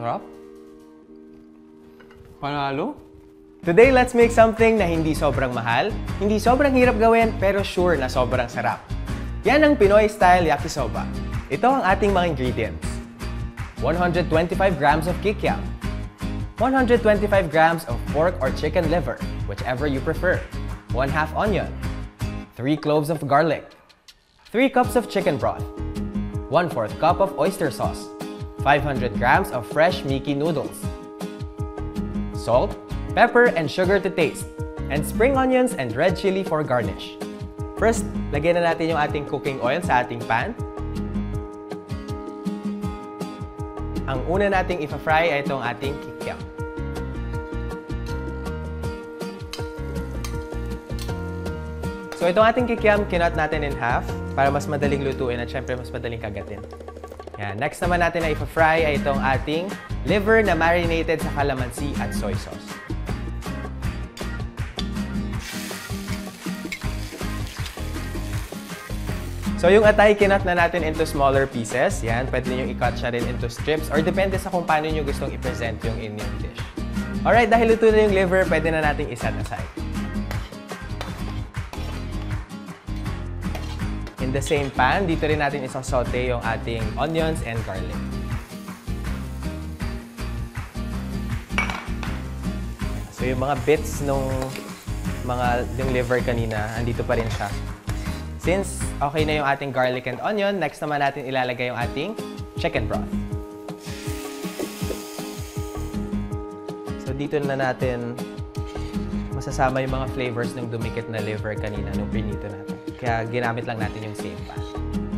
Sarap. Panalo. Today, let's make something na hindi sobrang mahal, hindi sobrang hirap gawin, pero sure na sobrang sarap. Yan ang Pinoy-style yakisoba. Ito ang ating mga ingredients. 125 grams of kikiam. 125 grams of pork or chicken liver, whichever you prefer. 1/2 onion. 3 cloves of garlic. 3 cups of chicken broth. 1/4 cup of oyster sauce. 500 grams of fresh Miki noodles. Salt, pepper, and sugar to taste. And spring onions and red chili for garnish. First, lagyan na natin yung ating cooking oil sa ating pan. Ang una nating ipa-fry ay itong ating kikiam. So itong ating kikiam, kinot natin in half para mas madaling lutuin at syempre mas madaling kagatin. Yan. Next naman natin na ipa-fry ay itong ating liver na marinated sa calamansi at soy sauce. So yung atay, kinot na natin into smaller pieces. Yan, pwede niyo i-cut siya rin into strips or depende sa kung paano niyo gustong i-present yung inyong dish. Alright, dahil luto na yung liver, pwede na natin i-set aside. In the same pan, dito rin natin isasaute yung ating onions and garlic. So yung mga bits nung yung liver kanina, andito pa rin siya. Since okay na yung ating garlic and onion, next naman natin ilalagay yung ating chicken broth. So dito na natin masasama yung mga flavors ng dumikit na liver kanina nung prinito natin. Kaya ginamit lang natin yung same pan.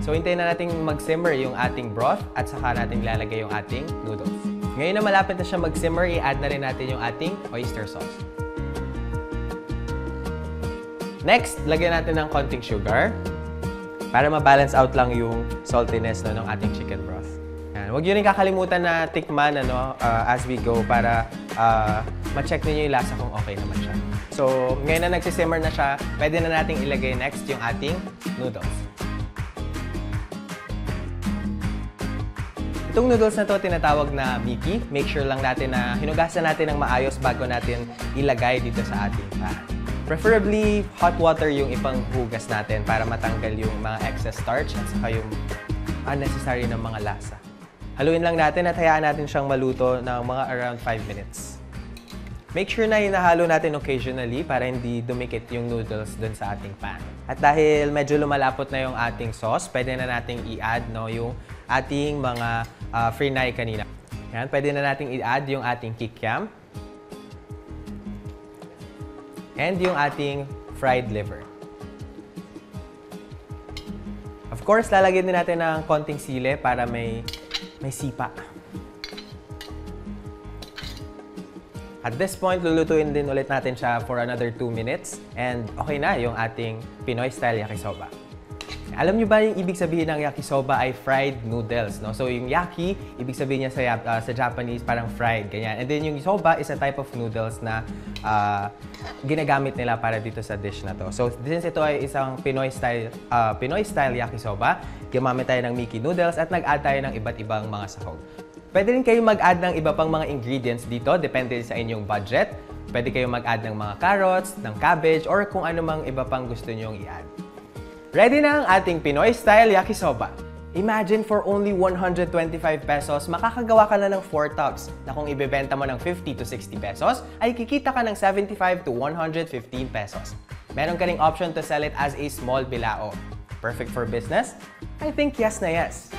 So hintayin na natin mag-simmer yung ating broth at saka natin ilalagay yung ating noodles. Ngayon na malapit na siya mag-simmer, i-add na rin natin yung ating oyster sauce. Next, lagyan natin ng konting sugar para ma-balance out lang yung saltiness ng ating chicken broth. Yan. Huwag nyo rin kakalimutan na tikman as we go para ma-check niyo yung lasa kung okay naman siya. So, ngayon na nagsisimmer na siya, pwede na nating ilagay next yung ating noodles. Itong noodles na to tinatawag na Miki. Make sure lang natin na hinugasan natin ng maayos bago natin ilagay dito sa ating pan. Preferably, hot water yung ipanghugas natin para matanggal yung mga excess starch at saka yung unnecessary na mga lasa. Haluin lang natin at hayaan natin siyang maluto ng mga around 5 minutes. Make sure na hinahalo natin occasionally para hindi dumikit yung noodles dun sa ating pan. At dahil medyo lumalapot na yung ating sauce, pwede na nating i-add yung ating mga frinay kanina. Yan, pwede na nating i-add yung ating kikiam and yung ating fried liver. Of course, lalagyan din natin ng konting sili para may sipa. At this point, lulutuin din ulit natin siya for another 2 minutes and okay na yung ating Pinoy-style yakisoba. Alam niyo ba yung ibig sabihin ng yakisoba ay fried noodles, no? So yung yaki, ibig sabihin niya sa Japanese parang fried, ganyan. And then yung soba is a type of noodles na ginagamit nila para dito sa dish na to. So since ito ay isang Pinoy-style yakisoba, gumamit tayo ng Miki noodles at nag-add tayo ng iba't ibang mga sahog. Pwede rin kayo mag-add ng iba pang mga ingredients dito, depende sa inyong budget. Pwede kayo mag-add ng mga carrots, ng cabbage, or kung ano mang iba pang gusto nyong i-add. Ready na ang ating Pinoy-style yakisoba. Imagine for only 125 pesos, makakagawa ka na ng 4 tubs na kung ibebenta mo ng 50 to 60 pesos, ay kikita ka ng 75 to 115 pesos. Meron ka ring option to sell it as a small bilao. Perfect for business? I think yes na yes.